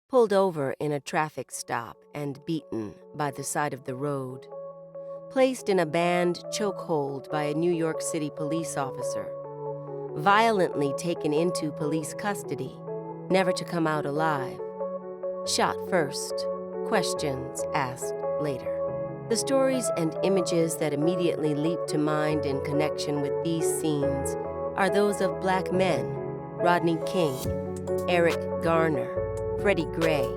pulled over in a traffic stop and beaten by the side of the road, placed in a banned chokehold by a New York City police officer, violently taken into police custody, never to come out alive, shot first, questions asked later. The stories and images that immediately leap to mind in connection with these scenes are those of Black men, Rodney King, Eric Garner, Freddie Gray,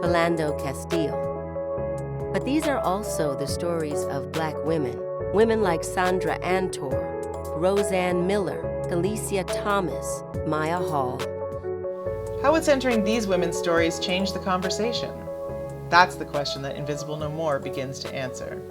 Philando Castile. But these are also the stories of Black women, women like Sandra Antor, Roseanne Miller, Alicia Thomas, Maya Hall. How would centering these women's stories change the conversation? That's the question that Invisible No More begins to answer.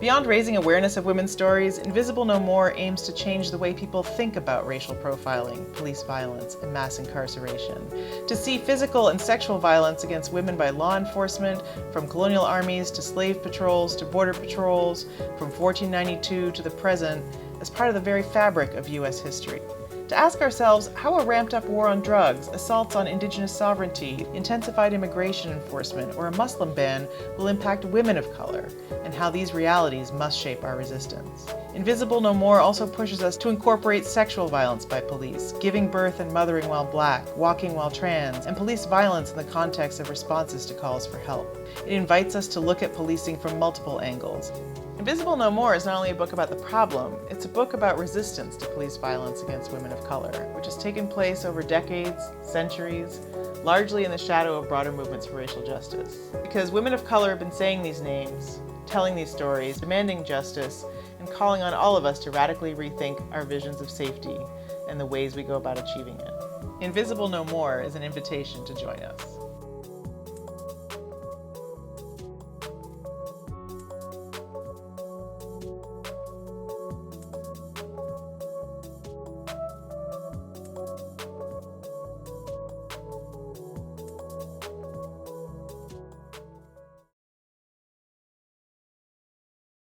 Beyond raising awareness of women's stories, Invisible No More aims to change the way people think about racial profiling, police violence, and mass incarceration. To see physical and sexual violence against women by law enforcement, from colonial armies to slave patrols to border patrols, from 1492 to the present, as part of the very fabric of U.S. history. To ask ourselves how a ramped-up war on drugs, assaults on indigenous sovereignty, intensified immigration enforcement, or a Muslim ban will impact women of color, and how these realities must shape our resistance. Invisible No More also pushes us to incorporate sexual violence by police, giving birth and mothering while Black, walking while trans, and police violence in the context of responses to calls for help. It invites us to look at policing from multiple angles. Invisible No More is not only a book about the problem, it's a book about resistance to police violence against women of color, which has taken place over decades, centuries, largely in the shadow of broader movements for racial justice. Because women of color have been saying these names, telling these stories, demanding justice, and calling on all of us to radically rethink our visions of safety and the ways we go about achieving it. Invisible No More is an invitation to join us.